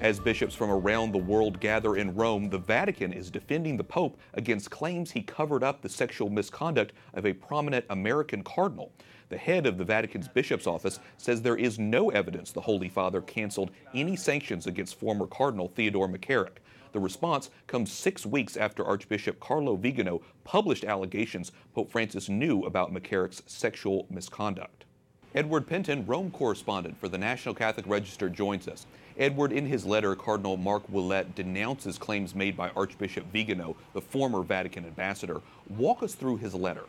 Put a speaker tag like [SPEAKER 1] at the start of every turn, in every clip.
[SPEAKER 1] As bishops from around the world gather in Rome, the Vatican is defending the Pope against claims he covered up the sexual misconduct of a prominent American cardinal. The head of the Vatican's bishop's office says there is no evidence the Holy Father canceled any sanctions against former Cardinal Theodore McCarrick. The response comes 6 weeks after Archbishop Carlo Vigano published allegations Pope Francis knew about McCarrick's sexual misconduct. Edward Pentin, Rome correspondent for the National Catholic Register, joins us. Edward, in his letter, Cardinal Willett denounces claims made by Archbishop Vigano, the former Vatican ambassador. Walk us through his letter.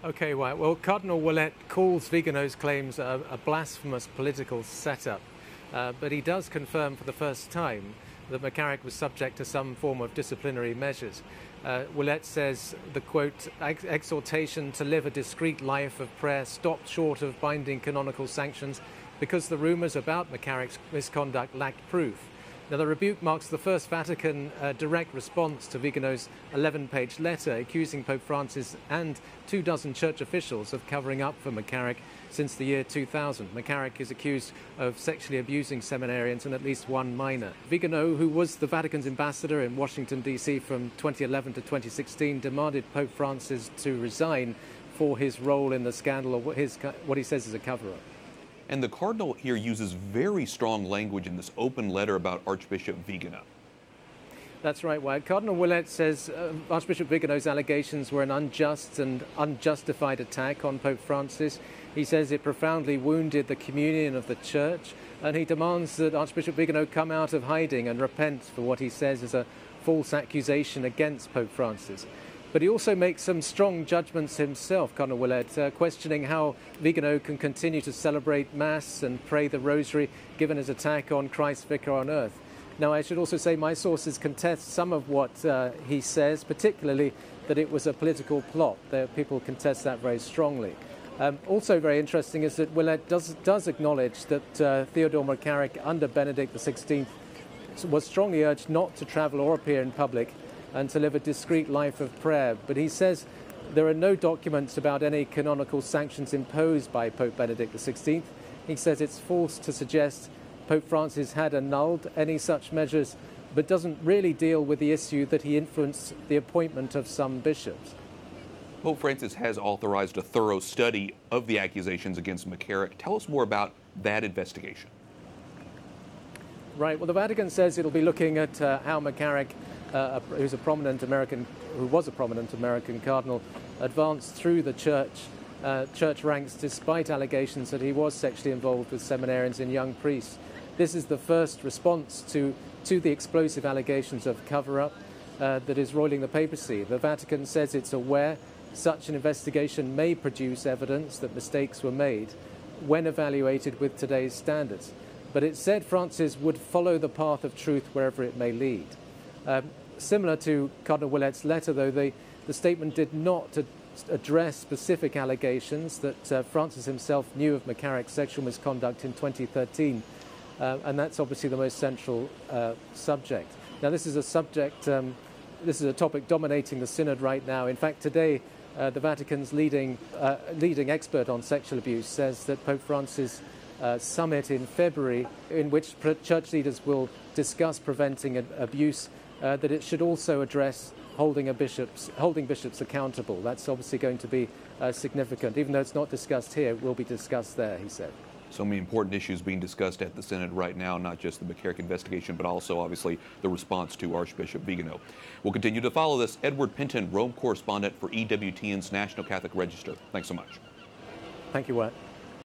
[SPEAKER 2] Okay, well, Cardinal Willett calls Vigano's claims a blasphemous political setup, but he does confirm for the first time that McCarrick was subject to some form of disciplinary measures. Willett says the, quote, exhortation to live a discreet life of prayer stopped short of binding canonical sanctions because the rumours about McCarrick's misconduct lacked proof. Now, the rebuke marks the first Vatican direct response to Vigano's 11-page letter accusing Pope Francis and 24 church officials of covering up for McCarrick since the year 2000. McCarrick is accused of sexually abusing seminarians and at least one minor. Vigano, who was the Vatican's ambassador in Washington, D.C. from 2011 to 2016, demanded Pope Francis to resign for his role in the scandal, or what he says is a cover-up.
[SPEAKER 1] And the cardinal here uses very strong language in this open letter about Archbishop Vigano.
[SPEAKER 2] That's right, Wyatt. Cardinal Willett says Archbishop Vigano's allegations were an unjust and unjustified attack on Pope Francis. He says it profoundly wounded the communion of the Church, and he demands that Archbishop Vigano come out of hiding and repent for what he says is a false accusation against Pope Francis. But he also makes some strong judgments himself, Cardinal Willett, questioning how Vigano can continue to celebrate Mass and pray the Rosary given his attack on Christ's Vicar on earth. Now, I should also say my sources contest some of what he says, particularly that it was a political plot. People contest that very strongly. Also very interesting is that Willett does acknowledge that Theodore McCarrick under Benedict XVI was strongly urged not to travel or appear in public and to live a discreet life of prayer. But he says there are no documents about any canonical sanctions imposed by Pope Benedict XVI. He says it's false to suggest Pope Francis had annulled any such measures, but doesn't really deal with the issue that he influenced the appointment of some bishops.
[SPEAKER 1] Pope Francis has authorized a thorough study of the accusations against McCarrick. Tell us more about that investigation.
[SPEAKER 2] Right, well, the Vatican says it'll be looking at how McCarrick, who was a prominent American cardinal, advanced through the church ranks despite allegations that he was sexually involved with seminarians and young priests. This is the first response to the explosive allegations of cover-up that is roiling the papacy. The Vatican says it's aware such an investigation may produce evidence that mistakes were made when evaluated with today's standards. But it said Francis would follow the path of truth wherever it may lead. Similar to Cardinal Willett's letter, though, the statement did not address specific allegations that Francis himself knew of McCarrick's sexual misconduct in 2013, and that's obviously the most central subject. Now, this is a topic dominating the Synod right now. In fact, today, the Vatican's leading expert on sexual abuse says that Pope Francis' summit in February, in which church leaders will discuss preventing abuse, that it should also address holding bishops accountable. That's obviously going to be significant. Even though it's not discussed here, it will be discussed there, he said.
[SPEAKER 1] So many important issues being discussed at the Synod right now, not just the McCarrick investigation, but also, obviously, the response to Archbishop Vigano. We'll continue to follow this. Edward Pentin, Rome correspondent for EWTN's National Catholic Register. Thanks so much.
[SPEAKER 2] Thank you, Wyatt.